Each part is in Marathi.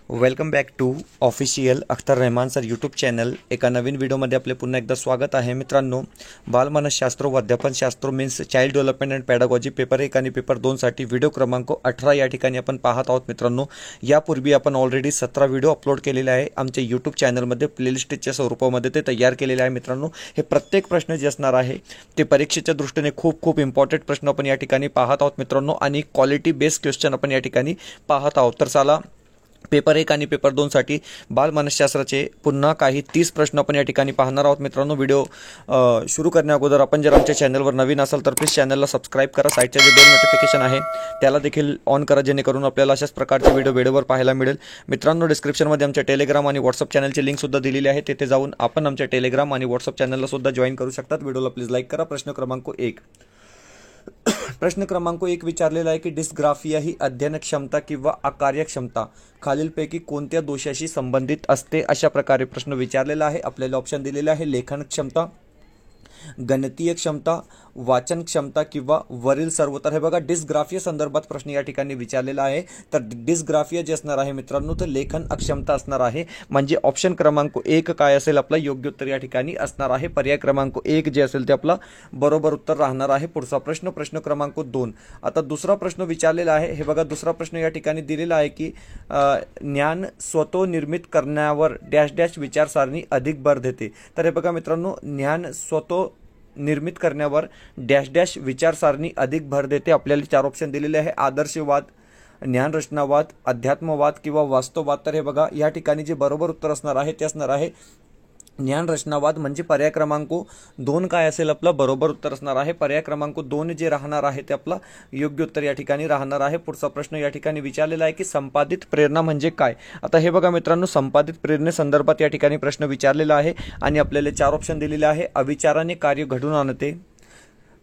Welcome back to official Akhtar Rahman sir YouTube channel. एका नवीन व्हिडिओमध्ये आपले पुन्हा एकदा स्वागत आहे. मित्रांनो, बालमानसशास्त्र व अध्यापनशास्त्र means child development and pedagogy paper 1 आणि पेपर 2 साठी व्हिडिओ क्रमांक 18 या ठिकाणी आपण पाहत आहोत. मित्रांनो, यापूर्वी आपण ऑलरेडी 17 व्हिडिओ अपलोड केलेले आहे आमच्या यूट्यूब चॅनलमध्ये. प्लेलिस्टच्या स्वरूपामध्ये ते तयार केलेले आहे. मित्रांनो, हे प्रत्येक प्रश्न जे असणार आहे ते परीक्षेच्या दृष्टीने खूप इम्पॉर्टंट प्रश्न आपण या ठिकाणी पाहत आहोत. मित्रांनो, आणि क्वालिटी बेस्ड क्वेश्चन आपण या ठिकाणी पाहत आहोत. तर चला, पेपर 1 आणि पेपर 2 साठी बालमानसशास्त्राचे पुन्हा काही 30 प्रश्न आपण या ठिकाणी पाहणार आहोत. मित्रांनो, व्हिडिओ सुरू करण्या अगोदर आपण जर आमच्या चॅनलवर नवीन असाल तर प्लीज चॅनलला सबस्क्राईब करा. साईडचे जे बेल नोटिफिकेशन आहे त्याला देखील ऑन करा, जेणेकरून आपल्याला अशाच प्रकारचे व्हिडिओवर पाहायला मिळेल. मित्रांनो, डिस्क्रिप्शनमध्ये आमच्या टेलिग्राम आणि व्हॉट्सअप चॅनलची लिंक सुद्धा दिलेली आहे. तेथे जाऊन आपण आमच्या टेलिग्राम आणि व्हॉट्सअप चॅनलला सुद्धा जॉईन करू शकतात. व्हिडिओला प्लीज लाईक करा. प्रश्न क्रमांक 1. प्रश्न क्रमांक 1 विचारलेला आहे की डिस्ग्राफिया ही अध्ययन क्षमता किंवा अकार्यक्षमता खालीलपैकी कोणत्या दोषाशी संबंधित असते, अशा प्रकारे प्रश्न विचारलेला आहे. आपल्याला ऑप्शन दिलेले आहे लेखन क्षमता, गणितीय क्षमता, वाचन क्षमता किंवा वरील सर्व. तर हे बघा, डिस्ग्राफिया संदर्भात प्रश्न या ठिकाणी विचारलेला आहे. तर डिस्ग्राफिया जे असणार आहे मित्रांनो, तर लेखन अक्षमता असणार आहे. म्हणजे ऑप्शन क्रमांक 1 काय असेल आपला योग्य उत्तर या ठिकाणी असणार आहे. पर्याय क्रमांक 1 जे असेल ते आपला बरोबर उत्तर राहणार आहे. पुढचा प्रश्न, प्रश्न क्रमांक 2. आता दुसरा प्रश्न विचारलेला आहे. हे बघा, दुसरा प्रश्न या ठिकाणी दिलेला आहे की ज्ञान स्वतःनिर्मित करण्यावर डॅश डॅश विचारसारणी अधिक भर देते. तर हे बघा मित्रांनो, ज्ञान स्वतः निर्मित करण्यावर डॅश डॅश विचारसारणी अधिक भर देते. आपल्याला 4 ऑप्शन दिलेले आहे: आदर्शवाद, ज्ञानरचनावाद, अध्यात्मवाद किंवा वास्तववाद. तर हे बघा, या ठिकाणी जे बरोबर उत्तर असणार आहे ते असणार आहे ज्ञानरचनावाद. म्हणजे पर्याय क्रमांक 2 काय असेल आपला बरोबर उत्तर असणार आहे. पर्याय क्रमांक 2 जे राहणार आहे ते आपला योग्य उत्तर या ठिकाणी राहणार आहे. पुढचा प्रश्न या ठिकाणी विचारलेला आहे की संपादित प्रेरणा म्हणजे काय. आता हे बघा मित्रांनो, संपादित प्रेरणेसंदर्भात या ठिकाणी प्रश्न विचारलेला आहे आणि आपल्याला 4 ऑप्शन दिलेले आहे: अविचाराने कार्य घडून आणते,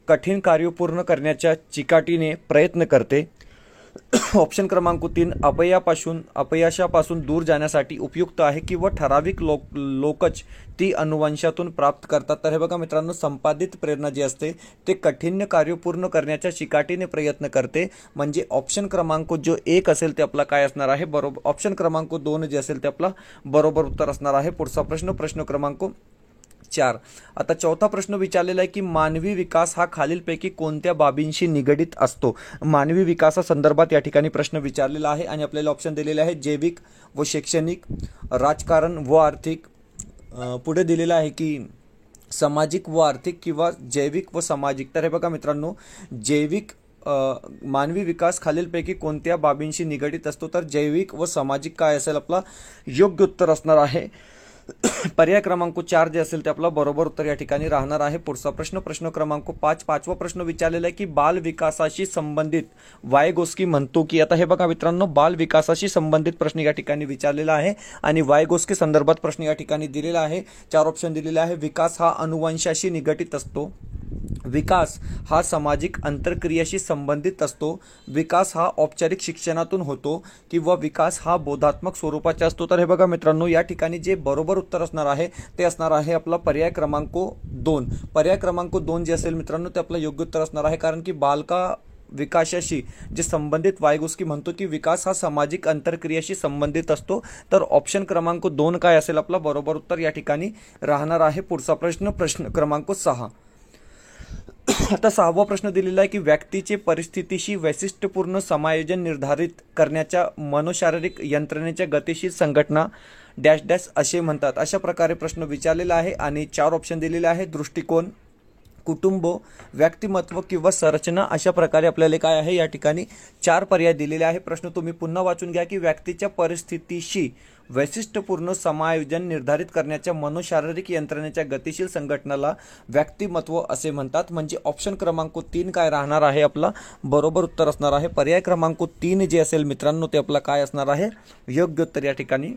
कठीण कार्य पूर्ण करण्याच्या चिकाटीने प्रयत्न करते, ऑप्शन क्रमांक 3 अपयशापासून दूर जाण्यासाठी उपयुक्त आहे, किंवा ठराविक लोकच ती अनुवंशातून प्राप्त करतात. तर हे बघा मित्रांनो, संपादित प्रेरणा जी असते ते कठीण कार्य पूर्ण करण्याच्या चिकाटीने प्रयत्न करते. म्हणजे ऑप्शन क्रमांक जो 1 असेल ते आपला काय असणार आहे बरोबर. ऑप्शन क्रमांक 2 जे असेल ते आपला बरोबर उत्तर असणार आहे. पुढचा प्रश्न, प्रश्न क्रमांक 4. आता चौथा प्रश्न विचारलेला आहे की मानवी विकास हा खालीलपैकी कोणत्या बाबींशी निगडित असतो. मानवी विकासासंदर्भात या ठिकाणी प्रश्न विचारलेला आहे आणि आपल्याला ऑप्शन दिलेले आहे जैविक व शैक्षणिक, राजकारण व आर्थिक, पुढे दिलेलं आहे की सामाजिक व आर्थिक किंवा जैविक व सामाजिक. तर हे बघा मित्रांनो, जैविक मानवी विकास खालीलपैकी कोणत्या बाबींशी निगडित असतो. तर जैविक व सामाजिक काय असेल आपला योग्य उत्तर असणार आहे. पर्याय क्रमांक 4 जे असेल ते आपला बरोबर उत्तर या ठिकाणी राहणार आहे. पुढचा प्रश्न, प्रश्न क्रमांक 5. 5वा प्रश्न विचारलेला आहे की बाल विकासाशी संबंधित वायगोस्की म्हणतो की. आता हे बघा मित्रांनो, बाल विकासाशी संबंधित प्रश्न या ठिकाणी विचारलेला आहे आणि वायगोस्की संदर्भात प्रश्न या ठिकाणी दिलेला आहे. 4 ऑप्शन दिलेले आहे: विकास हा अनुवंशाशी निगडित असतो, विकास हा सामाजिक अंतरक्रियाशी संबंधित असतो, विकास हा औपचारिक शिक्षणातून होतो, किंवा विकास हा बोधात्मक स्वरूपाचा असतो. तर हे बघा मित्रांनो, या ठिकाणी जे बरोबर उत्तर असणार आहे ते असणार आहे आपला पर्याय क्रमांक 2. पर्याय क्रमांक 2 जे असेल मित्रांनो ते आपलं योग्य उत्तर असणार आहे. कारण की बालका विकासाशी जे संबंधित वायगोस्की म्हणतो की विकास हा सामाजिक अंतरक्रियाशी संबंधित असतो. तर ऑप्शन क्रमांक 2 काय असेल आपला बरोबर उत्तर या ठिकाणी राहणार आहे. पुढचा प्रश्न, प्रश्न क्रमांक 6. आता 6वा प्रश्न दिलेला आहे की व्यक्तीचे परिस्थितीशी वैशिष्ट्यपूर्ण समायोजन निर्धारित करण्याच्या मनोशारीरिक यंत्रणेच्या गतिशील संघटना डॅश डॅश असे म्हणतात. अशा प्रकारे प्रश्न विचारलेला आहे आणि 4 ऑप्शन दिलेले आहे: दृष्टिकोन, कुटुंब, व्यक्तिमत्व किंवा संरचना. अशा प्रकारे आपल्याला काय आहे या ठिकाणी 4 पर्याय दिलेले आहे. प्रश्न तुम्ही पुन्हा वाचून घ्या की व्यक्तीच्या परिस्थितीशी वैशिष्ट्यपूर्ण समायोजन निर्धारित करण्याच्या मनोशारीरिक यंत्रणेच्या गतिशील संघटनाला व्यक्तिमत्व असे म्हणतात. म्हणजे ऑप्शन क्रमांक 3 काय राहणार आहे आपला बरोबर उत्तर असणार आहे. पर्याय क्रमांक 3 जे असेल मित्रांनो ते आपला काय असणार आहे योग्य उत्तर या ठिकाणी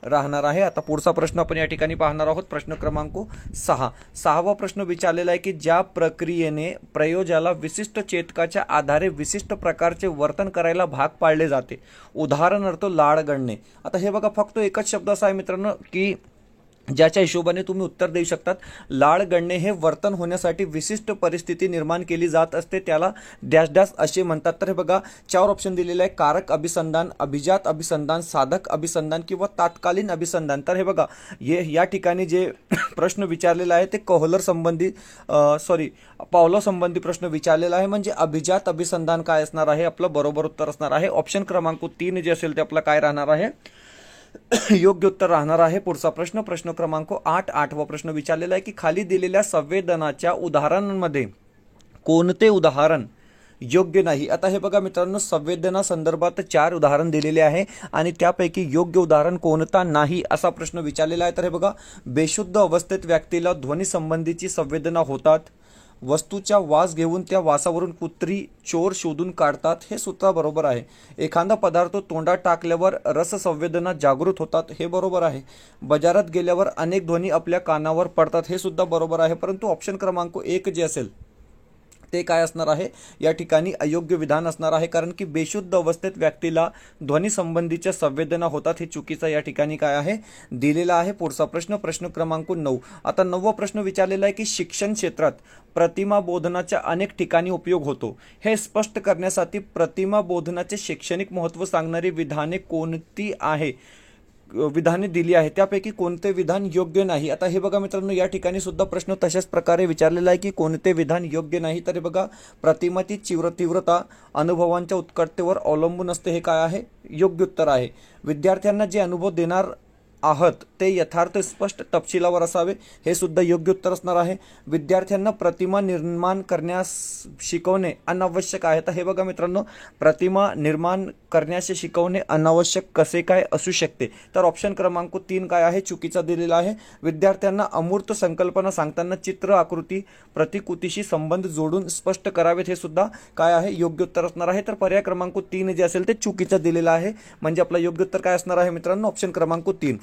राहणार आहे. आता पुढचा प्रश्न आपण या ठिकाणी पाहणार आहोत. प्रश्न क्रमांक 6. 6वा प्रश्न विचारलेला आहे की ज्या प्रक्रियेने प्रयोजाला विशिष्ट चेतकाच्या आधारे विशिष्ट प्रकारचे वर्तन करायला भाग पाडले जाते. उदाहरणार्थ लाड गणणे. आता हे बघा, फक्त एकच शब्द असा आहे मित्रांनो की ज्याच्या हिशोबाने तुम्ही उत्तर देऊ शकतात. लाळ गळणे हे वर्तन होण्यासाठी विशिष्ट परिस्थिती निर्माण केली जात असते, त्याला डॅश डॅश असे म्हणतात. तर हे बघा 4 ऑप्शन दिलेले आहे: कारक अभिसंधान, अभिजात अभिसंधान, साधक अभिसंधान किंवा तात्कालीन अभिसंधान. तर हे बघा या ठिकाणी जे प्रश्न विचारलेला आहे ते कोहलर संबंधी पावलो संबंधी प्रश्न विचारलेला आहे, म्हणजे अभिजात अभिसंधान काय असणार आहे, आपलं बरोबर उत्तर असणार आहे ऑप्शन क्रमांक 3 जे असेल ते आपलं काय राहणार आहे, योग्य उत्तर राहणार आहे. पुढचा प्रश्न क्रमांक 8, 8वा प्रश्न विचारलेला आहे की खाली दिलेल्या संवेदनाच्या उदाहरणांमध्ये कोणते उदाहरण योग्य नाही. आता हे बघा मित्रांनो, संवेदना संदर्भात 4 उदाहरण दिलेले आहे आणि त्यापैकी योग्य उदाहरण कोणता नाही असा प्रश्न विचारलेला आहे. तर हे बघा, बेशुद्ध अवस्थेत व्यक्तीला ध्वनी संबंधीची संवेदना होतात, वस्तूचा वास घेऊन त्या वासावरून कुत्री चोर शोधून काढतात, हे सुद्धा बरोबर आहे. एखादा पदार्थ तोंडात टाकल्यावर रससंवेदना जागृत होतात, हे बरोबर आहे. बाजारात गेल्यावर अनेक ध्वनी आपल्या कानावर पडतात, हे सुद्धा बरोबर आहे. परंतु ऑप्शन क्रमांक 1 जे असेल ते काय असणार आहे, या ठिकाणी अयोग्य विधान असणार आहे, कारण की बेशुद्ध अवस्थेत व्यक्तीला ध्वनी संबंधीच्या संवेदना होतात, हे चुकीचं या ठिकाणी काय आहे दिलेला आहे. पुढचा प्रश्न क्रमांक 9. आता 9वा प्रश्न विचारलेला आहे की शिक्षण क्षेत्रात प्रतिमा बोधनाच्या अनेक ठिकाणी उपयोग होतो, हे स्पष्ट करण्यासाठी प्रतिमा बोधनाचे शैक्षणिक महत्त्व सांगणारी विधाने कोणती विधाने दिली आहे, त्यापैकी कोणते विधान योग्य नाही. आता हे बघा मित्रांनो, या ठिकाणी सुद्धा प्रश्न तशाच प्रकारे विचारलेला आहे की कोणते विधान योग्य नाही. तर हे बघा, प्रतिमाची तीव्रता अनुभवांच्या उत्कटतेवर अवलंबून असते, हे काय आहे, योग्य उत्तर आहे. विद्यार्थ्यांना जे अनुभव देणार आहात ते यथार्थ स्पष्ट तपशिलावर असावे, हे सुद्धा योग्य उत्तर असणार आहे. विद्यार्थ्यांना प्रतिमा निर्माण करण्यास शिकवणे अनावश्यक आहे. तर हे बघा मित्रांनो, प्रतिमा निर्माण करण्यास शिकवणे अनावश्यक कसे काय असू शकते, तर ऑप्शन क्रमांक 3 काय आहे, चुकीचा दिलेला आहे. विद्यार्थ्यांना अमूर्त संकल्पना सांगताना चित्र आकृती प्रतिकृतीशी संबंध जोडून स्पष्ट करावेत, हे सुद्धा काय आहे, योग्य उत्तर असणार आहे. तर पर्याय क्रमांक 3 जे असेल ते चुकीचं दिलेलं आहे, म्हणजे आपलं योग्य उत्तर काय असणार आहे मित्रांनो, ऑप्शन क्रमांक 3.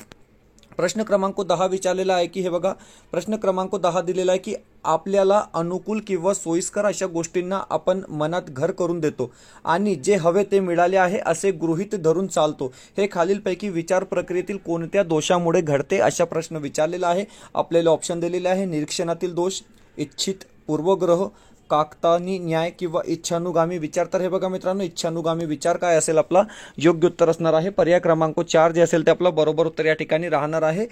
प्रश्न क्रमांक 10 विचारलेला आहे की हे बघा, प्रश्न क्रमांक 10 दिलेला आहे की आपल्याला अनुकूल किंवा सोयीस्कर अशा गोष्टींना आपण मनात घर करून देतो आणि जे हवे ते मिळाले आहे असे गृहीत धरून चालतो, हे खालीलपैकी विचार प्रक्रियेतील कोणत्या दोषामुळे घडते, अशा प्रश्न विचारलेला आहे. आपल्याला ऑप्शन दिलेले आहे: निरीक्षणातील दोष, इच्छित पूर्वग्रह, काकतानी न्याय किंवा इच्छानुगामी विचार. तर हे बघा मित्रांनो, इच्छानुगामी विचार काय असेल, आपला योग्य उत्तर असणार आहे. पर्याय क्रमांक 4 जे असेल ते आपलं बरोबर उत्तर या ठिकाणी राहणार आहे.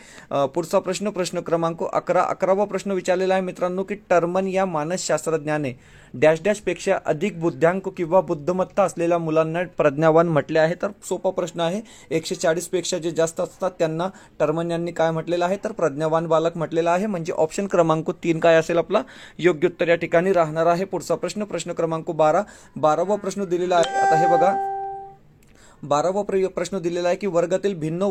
पुढचा प्रश्न क्रमांक 11. 11वा प्रश्न विचारलेला आहे मित्रांनो की टर्मन या मानसशास्त्रज्ञाने डॅश डॅश पेक्षा अधिक बुद्ध्यांक किंवा बुद्धिमत्ता असलेल्या मुलांना प्रज्ञावान म्हटले आहे. तर सोपा प्रश्न आहे, 140 पेक्षा जे जास्त असतात त्यांना टर्मन यांनी काय म्हटलेलं आहे, तर प्रज्ञावान बालक म्हटलेलं आहे, म्हणजे ऑप्शन क्रमांक 3 काय असेल, आपला योग्य उत्तर या ठिकाणी राहणार आहे. पुढचा प्रश्न क्रमांक 12. 12वा प्रश्न दिलेला आहे. आता हे बघा, 12वा प्रश्न दिलेला आहे की वर्गातील भिन्न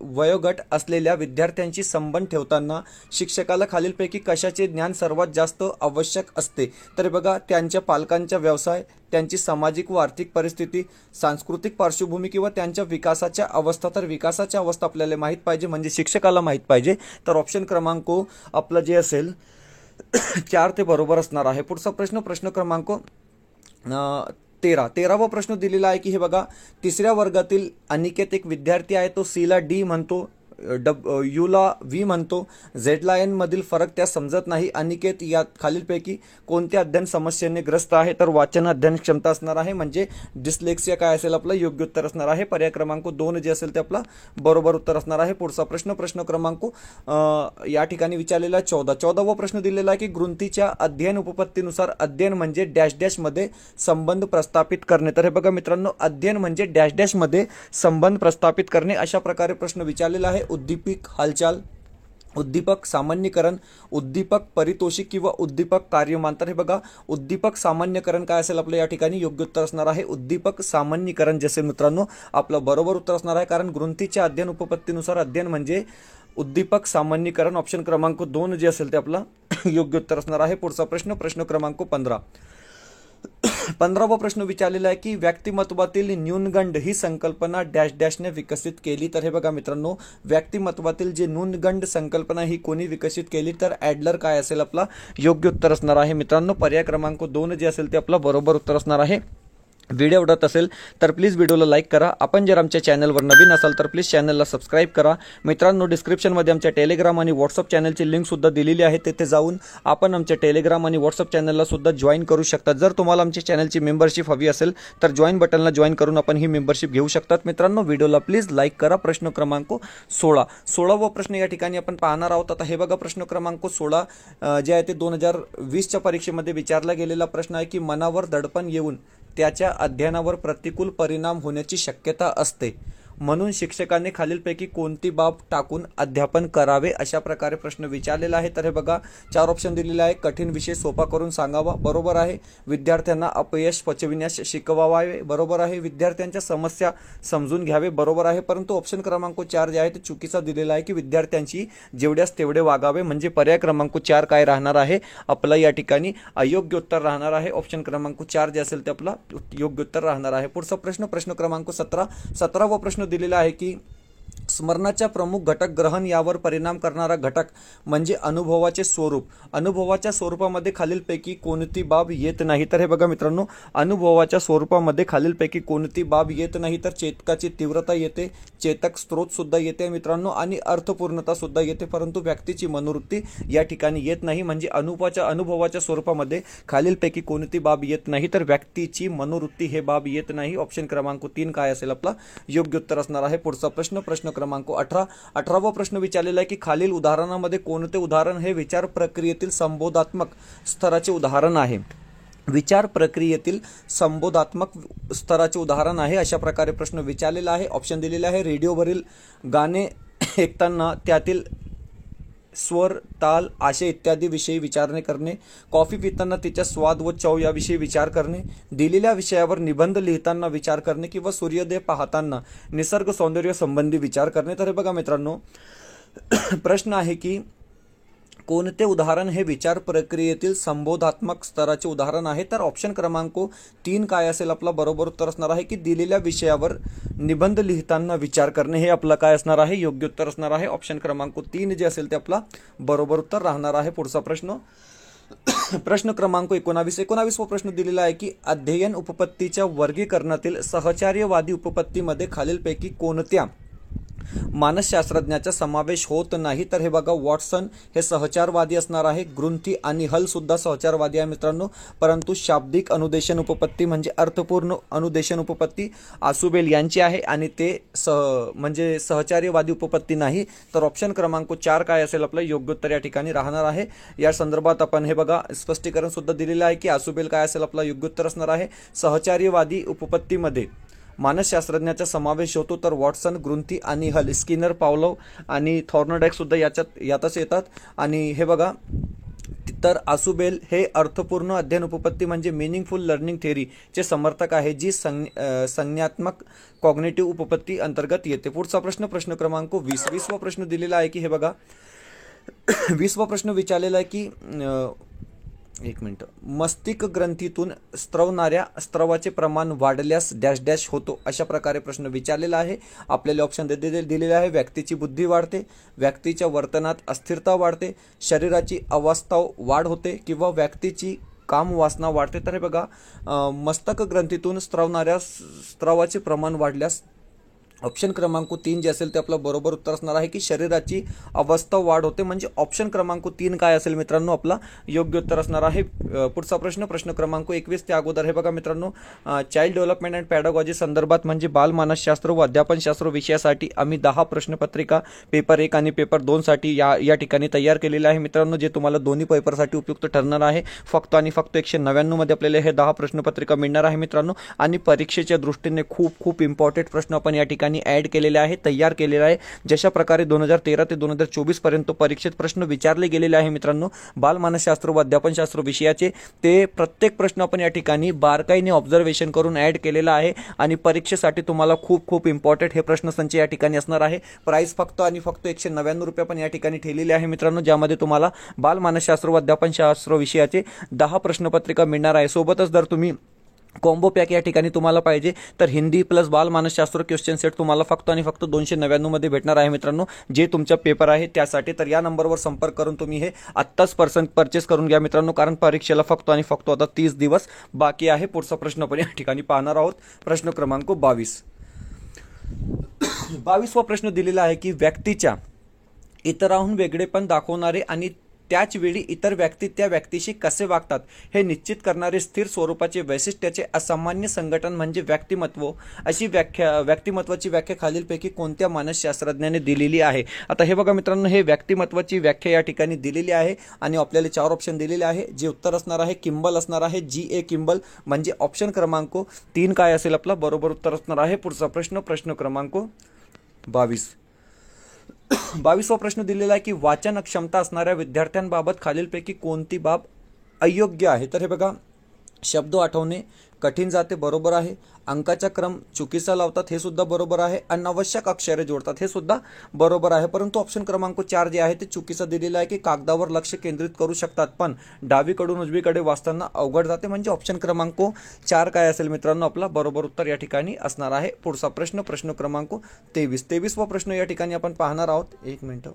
वयोगट असलेल्या विद्यार्थ्यांशी संबंध ठेवताना शिक्षकाला खालीलपैकी कशाचे ज्ञान सर्वात जास्त आवश्यक असते. तर बघा, त्यांच्या पालकांचा व्यवसाय, त्यांची सामाजिक व आर्थिक परिस्थिती, सांस्कृतिक पार्श्वभूमी किंवा त्यांच्या विकासाच्या अवस्था. तर विकासाच्या अवस्था आपल्याला माहीत पाहिजे, म्हणजे शिक्षकाला माहीत पाहिजे. तर ऑप्शन क्रमांक आपलं जे असेल 4 ते बरोबर असणार आहे. पुढचा प्रश्न क्रमांक 13वा प्रश्न दिलेला आहे की हे बघा, 3ऱ्या वर्गातील अनिकेत एक विद्यार्थी आहे, तो सी ला डी म्हणतो, यू ला व्ही म्हणतो, झेड ला एन मधील फरक त्या समजत नाही. अनिकेत या खालीलपैकी कोणत्या अध्ययन समस्येने ग्रस्त आहे, तर वाचन अध्ययन क्षमता असणार आहे, म्हणजे डिस्लेक्सिया काय असेल, आपलं योग्य उत्तर असणार आहे. पर्याय क्रमांक 2 जे असेल ते आपला बरोबर उत्तर असणार आहे. पुढचा प्रश्न क्रमांक या ठिकाणी विचारलेला 14वा प्रश्न दिलेला आहे की ग्रंथीच्या अध्ययन उपपत्तीनुसार अध्ययन म्हणजे डॅश डॅश मध्ये संबंध प्रस्थापित करणे. तर हे बघा मित्रांनो, अध्ययन म्हणजे डॅश डॅश मध्ये संबंध प्रस्थापित करणे, अशा प्रकारे प्रश्न विचारलेला आहे. उद्दीपक हालचाल, उद्दीपक सामान्यीकरण, उद्दीपक परितोषिक किंवा उद्दीपक कार्यमान. तर हे बघा, उद्दीपक सामान्यीकरण काय असेल, आपलं या ठिकाणी योग्य उत्तर असणार आहे. उद्दीपक सामान्यीकरण जसे मित्रांनो आपलं बरोबर उत्तर असणार आहे, कारण ग्रंथीच्या अध्ययन उपपत्तीनुसार अध्ययन म्हणजे उद्दीपक सामान्यीकरण. ऑप्शन क्रमांक 2 जे असेल ते आपलं योग्य उत्तर असणार आहे. पुढचा प्रश्न क्रमांक 15. 15वा प्रश्न विचारलेला आहे की व्यक्तिमत्वातील न्यूनगंड ही संकल्पना डॅश डॅशने विकसित केली. तर हे बघा मित्रांनो, व्यक्तिमत्वातील जे न्यूनगंड संकल्पना ही कोणी विकसित केली, तर ॲडलर काय असेल, आपला योग्य उत्तर असणार आहे मित्रांनो. पर्याय क्रमांक 2 जे असेल ते आपलं बरोबर उत्तर असणार आहे. व्हिडिओ आवडत असेल तर प्लीज व्हिडिओला लाईक करा. आपण जर आमच्या चॅनलवर नवीन असाल तर प्लीज चॅनलला सबस्क्राईब करा. मित्रांनो, डिस्क्रिप्शनमध्ये आमच्या टेलिग्राम आणि व्हॉट्सअप चॅनलची लिंकसुद्धा दिलेली आहे. तेथे जाऊन आपण आमच्या टेलिग्राम आणि व्हॉट्सअप चॅनलला सुद्धा जॉईन करू शकता. जर तुम्हाला आमच्या चॅनलची मेंबरशिप हवी असेल तर जॉईन बटनला जॉईन करून आपण ही मेंबरशिप घेऊ शकतात. मित्रांनो, व्हिडिओला प्लीज लाईक करा. प्रश्न क्रमांक 16वा प्रश्न या ठिकाणी आपण पाहणार आहोत. आता हे बघा, प्रश्न क्रमांक 16 जे आहे ते 2020च्या परीक्षेमध्ये विचारला गेलेला प्रश्न आहे की मनावर दडपण येऊन त्याच्या अध्ययनावर प्रतिकूल परिणाम होण्याची शक्यता असते, म्हणून शिक्षकाने खालीलपैकी कोणती बाब टाकून अध्यापन करावे, अशा प्रकारे प्रश्न विचारलेला आहे. तर हे बघा, 4 ऑप्शन दिलेले आहे. कठीण विषय सोपा करून सांगावा, बरोबर आहे. विद्यार्थ्यांना अपयश पचविण्यास शिकवावे, बरोबर आहे. विद्यार्थ्यांच्या समस्या समजून घ्यावे, बरोबर आहे. परंतु ऑप्शन क्रमांक 4 जे आहे ते चुकीचा दिलेला आहे की विद्यार्थ्यांची जेवढ्यास तेवढे वागावे, म्हणजे पर्याय क्रमांक 4 काय राहणार आहे आपला या ठिकाणी अयोग्य उत्तर राहणार आहे. ऑप्शन क्रमांक 4 जे असेल ते आपला योग्य उत्तर राहणार आहे. पुढचा प्रश्न, प्रश्न क्रमांक 17वा प्रश्न दिलेला आहे की स्मरणाच्या प्रमुख घटक ग्रहण यावर परिणाम करणारा घटक म्हणजे अनुभवाचे स्वरूप. अनुभवाच्या स्वरूपामध्ये खालीलपैकी कोणती बाब येत नाही. तर हे बघा मित्रांनो, अनुभवाच्या स्वरूपामध्ये खालीलपैकी कोणती बाब येत नाही. तर चेतकाची तीव्रता येते, चेतक स्त्रोत सुद्धा येते मित्रांनो, आणि अर्थपूर्णता सुद्धा येते. परंतु व्यक्तीची मनोवृत्ती या ठिकाणी येत नाही. म्हणजे अनुभवाच्या स्वरूपामध्ये खालीलपैकी कोणती बाब येत नाही, तर व्यक्तीची मनोवृत्ती हे बाब येत नाही. ऑप्शन क्रमांक 3 काय असेल आपला योग्य उत्तर असणार आहे. पुढचा प्रश्न, प्रश्न क्रमांक 18वा प्रश्न विचारलेला आहे की खालील उदाहरणामध्ये कोणते उदाहरण हे विचार प्रक्रियेतील संबोधात्मक स्तराचे उदाहरण आहे. विचार प्रक्रियेतील संबोधात्मक स्तराचे उदाहरण आहे, अशा प्रकारे प्रश्न विचारलेला आहे. ऑप्शन दिलेले आहे. रेडिओवरील गाणे ऐकताना त्यातील स्वर, ताल, आशय इत्यादी विषयी विचारणे करणे, कॉफी पिताना तिच्या स्वाद व चव याविषयी विचार करणे, दिलेल्या विषयावर निबंध लिहिताना विचार करणे, किंवा सूर्योदय पाहताना निसर्ग सौंदर्य संबंधी विचार करणे. तर हे बघा मित्रांनो, प्रश्न आहे की कोणते उदाहरण हे विचार प्रक्रियेतील संबोधात्मक स्तराचे उदाहरण आहे. तर ऑप्शन क्रमांक 3 काय असेल आपला बरोबर उत्तर असणार आहे की दिलेल्या विषयावर निबंध लिहिताना विचार करणे हे आपलं काय असणार आहे योग्य उत्तर असणार आहे. ऑप्शन क्रमांक 3 जे असेल ते आपला बरोबर उत्तर राहणार आहे. पुढचा प्रश्न, प्रश्न क्रमांक 19वा प्रश्न दिलेला आहे की अध्ययन उपपत्तीच्या वर्गीकरणातील सहचार्यवादी उपपत्तीमध्ये खालीलपैकी कोणत्या मानसशास्त्रज्ञाचा समावेश होत नाही. तर हे बघा, वॉटसन हे सहचारवादी असणार आहे. ग्रुंथी आणि हल सुद्धा सहचारवादी आहे मित्रांनो. परंतु शाब्दिक अनुदेशन उपपत्ती म्हणजे अर्थपूर्ण अनुदेशन उपपत्ती आसुबेल यांची आहे, आणि ते म्हणजे सहचार्यवादी उपपत्ती नाही. तर ऑप्शन क्रमांक 4 काय असेल आपलं योग्य उत्तर या ठिकाणी राहणार आहे. या संदर्भात आपण हे बघा स्पष्टीकरण सुद्धा दिलेलं आहे की आसुबेल काय असेल आपला योग्य उत्तर असणार आहे. सहचार्यवादी उपपत्तीमध्ये मानसशास्त्रज्ञाचा समावेश होतो. तर वॉटसन, ग्रुंथी आणि हल, स्किनर, पावलोव आणि थॉर्नडाईक सुद्धा यातच येतात. आणि हे बघा, तर आसुबेल हे अर्थपूर्ण अध्ययन उपपत्ती म्हणजे मिनिंगफुल लर्निंग थेअरी चे समर्थक आहे, जी संज्ञात्मक कॉग्निटिव्ह उपपत्ती अंतर्गत येते. पुढचा प्रश्न, प्रश्न क्रमांक 20वा प्रश्न दिलेला आहे की हे बघा 20वा प्रश्न विचारलेला आहे की मस्तिष्क ग्रंथीतून स्त्रवणाऱ्या स्त्रवाचे प्रमाण वाढल्यास डॅश डॅश होतो, अशा प्रकारे प्रश्न विचारलेला आहे. आपल्याला ऑप्शन दिलेले आहे. व्यक्तीची बुद्धी वाढते, व्यक्तीच्या वर्तनात अस्थिरता वाढते, शरीराची अवस्था वाढ होते, किंवा व्यक्तीची काम वासना वाढते. तर हे बघा, मस्तक ग्रंथीतून स्त्रवणाऱ्या स्त्रवाचे प्रमाण वाढल्यास ऑप्शन क्रमांक 3 जे असेल ते आपलं बरोबर उत्तर असणार आहे की शरीराची अवस्था वाढ होते. म्हणजे ऑप्शन क्रमांक 3 काय असेल मित्रांनो आपला योग्य उत्तर असणार आहे. पुढचा प्रश्न, प्रश्न क्रमांक 21 त्या अगोदर हे बघा मित्रांनो, चाइल्ड डेव्हलपमेंट अँड पॅडागॉजी संदर्भात म्हणजे बालमानसशास्त्र व अध्यापनशास्त्र विषयासाठी आम्ही 10 प्रश्नपत्रिका पेपर 1 आणि पेपर 2 साठी या ठिकाणी तयार केलेले आहे मित्रांनो, जे तुम्हाला दोन्ही पेपरसाठी उपयुक्त ठरणार आहे. फक्त आणि फक्त 199 मध्ये आपल्याला हे 10 प्रश्नपत्रिका मिळणार आहे मित्रांनो. आणि परीक्षेच्या दृष्टीने खूप इम्पॉर्टंट प्रश्न आपण या ठिकाणी ऍड केलेले आहे, तयार केलेला आहे. जशा प्रकारे 2013 ते 2024 पर्यंत परीक्षेत प्रश्न विचारले गेलेले आहे मित्रांनो बालमानसशास्त्र व अध्यापनशास्त्र विषयाचे, ते प्रत्येक प्रश्न आपण या ठिकाणी बारकाईने ऑब्झर्वेशन करून ऍड केलेला आहे. आणि परीक्षेसाठी तुम्हाला खूप इम्पॉर्टंट हे प्रश्नसंच या ठिकाणी असणार आहे. प्राइस फक्त आणि फक्त 199 रुपये पण या ठिकाणी ठेवलेले आहे मित्रांनो, ज्यामध्ये तुम्हाला बालमानसशास्त्र व अध्यापनशास्त्र विषयाचे 10 प्रश्नपत्रिका मिळणार आहे. सोबतच जर तुम्ही कॉम्बो पॅक या ठिकाणी तुम्हाला पाहिजे तर हिंदी प्लस बालमानसशास्त्र क्वेश्चन सेट तुम्हाला फक्त आणि फक्त 299 मध्ये भेटणार आहे मित्रांनो, जे तुमचा पेपर आहे त्यासाठी. तर या नंबरवर संपर्क करून तुम्ही हे आत्ताच परचेस करून घ्या मित्रांनो, कारण परीक्षेला फक्त आणि फक्त आता 30 दिवस बाकी आहे. पुढचा प्रश्न पण या ठिकाणी पाहणार आहोत. प्रश्न क्रमांक 22. 22वा प्रश्न दिलेला आहे की व्यक्तीच्या इतरांहून वेगळेपण दाखवणारे आणि त्याच वेळी इतर व्यक्ती त्या व्यक्तीशी कसे वागतात हे निश्चित करणारे स्थिर स्वरूपाचे वैशिष्ट्याचे असामान्य संघटन म्हणजे व्यक्तिमत्व. अशी व्यक्तिमत्वाची व्याख्या खालीलपैकी कोणत्या मानसशास्त्रज्ञाने दिलेली आहे. आता हे बघा मित्रांनो, हे व्यक्तिमत्वाची व्याख्या या ठिकाणी दिलेली आहे आणि आपल्याला 4 ऑप्शन दिलेले आहे. जे उत्तर असणार आहे किंबल असणार आहे, G.A. किंबल. म्हणजे ऑप्शन क्रमांक 3 काय असेल आपला बरोबर उत्तर असणार आहे. पुढचा प्रश्न, प्रश्न क्रमांक 22. 22वा प्रश्न दिलेला आहे की वाचन क्षमता असणाऱ्या विद्यार्थ्यांबाबत खालीलपैकी कोणती बाब अयोग्य आहे. तर हे बघा, शब्द आठवणे कठीण जाते बरोबर आहे, अंकाचा क्रम चुकीचा लावतात हे सुद्धा बरोबर आहे, अनावश्यक अक्षरे जोडतात हे सुद्धा बरोबर आहे. परंतु ऑप्शन क्रमांक 4 जे आहे ते चुकीचं दिलेलं आहे की कागदावर लक्ष केंद्रित करू शकतात पण डावीकडून उजवीकडे वाचताना अवघड जाते. म्हणजे ऑप्शन क्रमांक 4 काय असेल मित्रांनो आपला बरोबर उत्तर या ठिकाणी असणार आहे. पुढचा प्रश्न, प्रश्न क्रमांक 23. 23वा प्रश्न या ठिकाणी आपण पाहणार आहोत. एक मिनिट.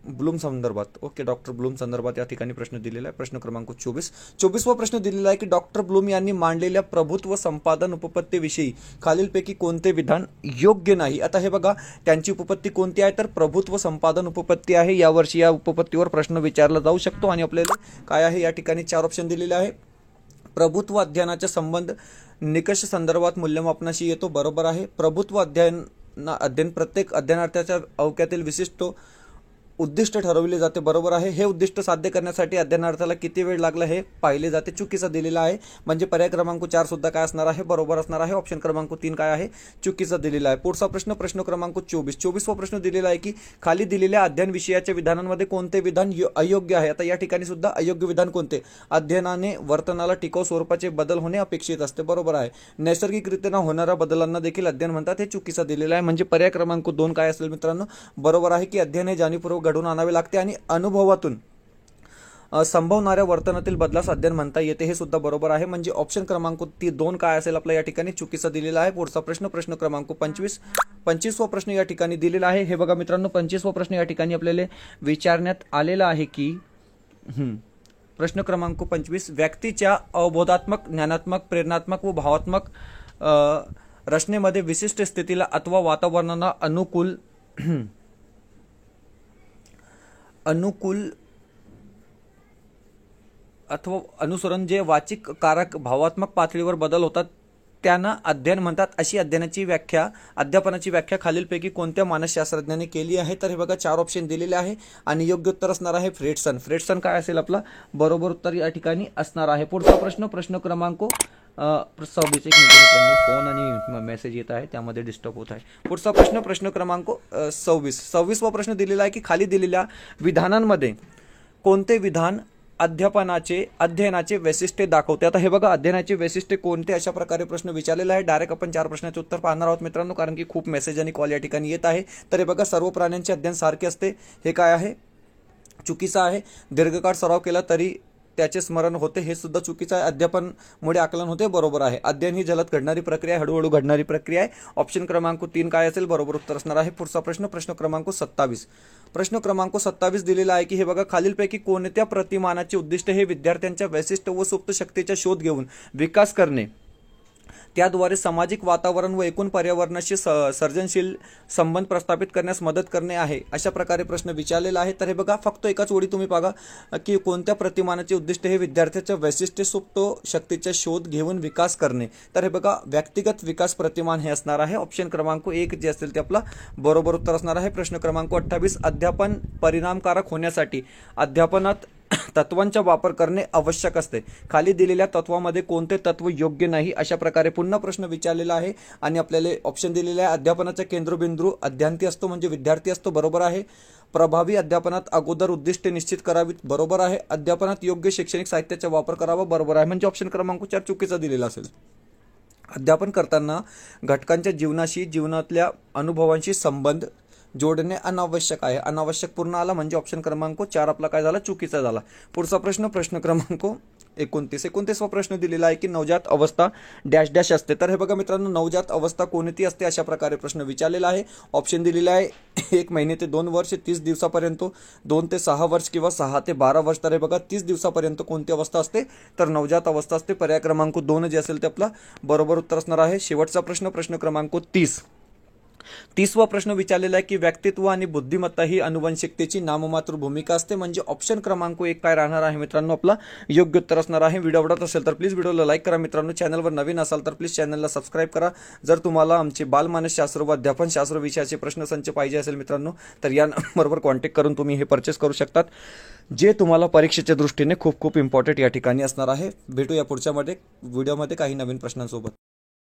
ब्लूम संदर्भात, ओके, डॉक्टर ब्लूम संदर्भात या ठिकाणी प्रश्न दिलेला आहे. प्रश्न क्रमांक 24. 24वा प्रश्न दिलेला आहे की डॉक्टर ब्लूम यांनी मांडलेल्या प्रभुत्व संपादन उपपत्तीविषयी खालीलपैकी कोणते विधान योग्य नाही. आता हे बघा, त्यांची उपपत्ती कोणती आहे तर प्रभुत्व संपादन उपपत्ती आहे. यावर्षी या उपपत्तीवर प्रश्न विचारला जाऊ शकतो आणि आपल्याला काय आहे या ठिकाणी 4 ऑप्शन दिलेले आहे. प्रभुत्व अध्ययनाचा संबंध निकष संदर्भात मूल्यमापनाशी येतो बरोबर आहे. प्रभुत्व अध्ययन प्रत्येक अध्ययनार्थ्याच्या अवक्यातील विशिष्ट उद्दिष्ट ठरवले जाते बरोबर आहे. हे उद्दिष्ट साध्य करण्यासाठी अध्ययनार्थाला किती वेळ लागला हे पाहिले जाते, चुकीचा दिलेला आहे. म्हणजे पर्याय क्रमांक 4 सुद्धा काय असणार आहे बरोबर असणार आहे. ऑप्शन क्रमांक 3 काय आहे चुकीचा दिलेला आहे. पुढचा प्रश्न, प्रश्न क्रमांक 24. 24वा प्रश्न दिलेला आहे की खाली दिलेल्या अध्ययन विषयाच्या विधानांमध्ये कोणते विधान अयोग्य आहे. आता या ठिकाणी सुद्धा अयोग्य विधान कोणते. अध्ययनाने वर्तनाला टिकाऊ स्वरूपाचे बदल होणे अपेक्षित असते बरोबर आहे. नैसर्गिकरित्या होणाऱ्या बदलांना देखील अध्ययन म्हणतात हे चुकीचा दिलेला आहे. म्हणजे पर्याय क्रमांक 2 काय असेल मित्रांनो बरोबर आहे की अध्ययन हे जाणीवपूर्वक घडवून आणावे लागते आणि अनुभवातून संभवणाऱ्या वर्तनातील बदलास अध्ययन म्हणता येते हे सुद्धा बरोबर आहे. म्हणजे ऑप्शन क्रमांक 2 काय असेल आपला या ठिकाणी चुकीचा दिलेला आहे. पुढचा प्रश्न, प्रश्न क्रमांक 25. 25वा प्रश्न या ठिकाणी दिलेला आहे. हे बघा मित्रांनो, 25वा प्रश्न या ठिकाणी आपल्याला विचारण्यात आलेला आहे की प्रश्न क्रमांक 25 व्यक्तीच्या अवबोधात्मक, ज्ञानात्मक, प्रेरणात्मक व भावात्मक रचनेमध्ये विशिष्ट स्थितीला अथवा वातावरणाला अनुकूल अथवा अनुसरण जे वाचिक कारक भावात्मक पातळीवर बदल होतात त्यांना अध्ययन म्हणतात. अशी अध्यापनाची व्याख्या खालीलपैकी कोणत्या मानसशास्त्रज्ञाने केली आहे. तर हे बघा 4 ऑप्शन दिलेले आहे आणि योग्य उत्तर असणार आहे फ्रेडसन. फ्रेडसन काय असेल आपला बरोबर उत्तर या ठिकाणी असणार आहे. पुढचा प्रश्न, प्रश्न क्रमांक 26. फोन आणि मेसेज येत आहे त्यामध्ये डिस्टर्ब होत आहे. पुढचा प्रश्न, प्रश्न क्रमांक 26. 26वा प्रश्न दिलेला आहे की खाली दिलेल्या विधानांमध्ये कोणते विधान अध्ययनाचे वैशिष्ट्य दाखवते. आता हे बघा, अध्ययनाचे वैशिष्ट्य कोणते अशा प्रकारे प्रश्न विचारलेला आहे. डायरेक्ट आपण 4 प्रश्नाचे उत्तर पाहणार आहोत मित्रांनो, कारण की खूप मेसेज आणि कॉल या ठिकाणी येत आहे. तर हे बघा, सर्व प्राण्यांचे अध्ययन सारखे असते हे काय आहे चुकीचं आहे. दीर्घकाळ सराव केला तरी त्याचे स्मरण होते हे सुद्धा चुकीचं आहे. अध्यापनामुळे आकलन होते बरोबर आहे. अध्ययन ही जलद घडणारी प्रक्रिया आहे, हळूहळू घडणारी प्रक्रिया आहे. ऑप्शन क्रमांक 3 काय असेल बरोबर उत्तर असणार आहे. पुढचा प्रश्न, प्रश्न क्रमांक 27. प्रश्न क्रमांक 27 दिलेला आहे की हे बघा, खालीलपैकी कोणत्या प्रतिमानाचे उद्दिष्ट हे विद्यार्थ्यांच्या वैशिष्ट्य व सुप्त शक्तीचा शोध घेऊन विकास करणे, त्याद्वारे सामाजिक वातावरण व एकूण पर्यावरणाशी सर्जनशील संबंध प्रस्थापित करण्यास मदत करणे आहे. अशा प्रकारे प्रश्न विचारलेला आहे. तर हे बघा, फक्त एकाच ओळी तुम्ही बघा की कोणत्या प्रतिमानाचे उद्दिष्ट हे विद्यार्थ्याच्या वैशिष्ट्य सुप्त शक्तीचा शोध घेऊन विकास करणे. तर हे बघा, व्यक्तिगत विकास प्रतिमान हे असणार आहे. ऑप्शन क्रमांक 1 जे असेल ते आपला बरोबर उत्तर असणार आहे. प्रश्न क्रमांक 28. अध्यापन परिणामकारक होण्यासाठी अध्यापनात तत्वांचा वापर करणे आवश्यक असते. खाली दिलेल्या तत्वामध्ये कोणते तत्व योग्य नाही. अशा प्रकारे पुन्हा प्रश्न विचारलेला आहे आणि आपल्याला ऑप्शन दिलेले आहे. अध्यापनाचा केंद्रबिंदू अध्यार्थी असतो म्हणजे विद्यार्थी असतो बरोबर आहे. प्रभावी अध्यापनात अगोदर उद्दिष्टे निश्चित करावीत बरोबर आहे. अध्यापनात योग्य शैक्षणिक साहित्याचा वापर करावा बरोबर आहे. म्हणजे ऑप्शन क्रमांक 4 चुकीचा दिलेला असेल. अध्यापन करताना घटकांच्या जीवनाशी, जीवनातल्या अनुभवांशी संबंध जोडणे अनावश्यक आहे. अनावश्यक पूर्ण आला म्हणजे ऑप्शन क्रमांक 4 आपला काय झाला चुकीचा झाला. पुढचा प्रश्न, प्रश्न क्रमांक 29वा प्रश्न दिलेला आहे की नवजात अवस्था डॅश डॅश असते. तर हे बघा मित्रांनो, नवजात अवस्था कोणती असते अशा प्रकारे प्रश्न विचारलेला आहे. ऑप्शन दिलेले आहे 1 महिने ते 2 वर्ष, 30 दिवसापर्यंत, 2 ते 6 वर्ष किंवा 6 ते 12 वर्ष. तर हे बघा 30 दिवसापर्यंत कोणती अवस्था असते, तर नवजात अवस्था असते. पर्याय क्रमांक 2 जे असेल ते आपला बरोबर उत्तर असणार आहे. शेवटचा प्रश्न, प्रश्न क्रमांक 30वा प्रश्न विचारलेला आहे की व्यक्तित्व आणि बुद्धिमत्ता ही अनुवंशिकतेची नाममात्र भूमिका असते. म्हणजे ऑप्शन क्रमांक 1 काय राहणार आहे मित्रांनो, आपला योग्य उत्तर असणार आहे. व्हिडिओ आवडत असेल तर प्लीज व्हिडिओला लाईक करा मित्रांनो. चॅनलवर नवीन असाल तर प्लीज चॅनलला सबस्क्राईब करा. जर तुम्हाला आमचे बालमानसशास्त्र व अध्यापनशास्त्र विषयाचे प्रश्नसंच पाहिजे असेल मित्रांनो, तर या नंबरवर कॉन्टॅक्ट करून तुम्ही हे परचेस करू शकतात, जे तुम्हाला परीक्षेच्या दृष्टीने खूप खूप इम्पॉर्टंट या ठिकाणी असणार आहे. भेटूया पुढच्या व्हिडिओमध्ये काही नवीन प्रश्नांसोबत.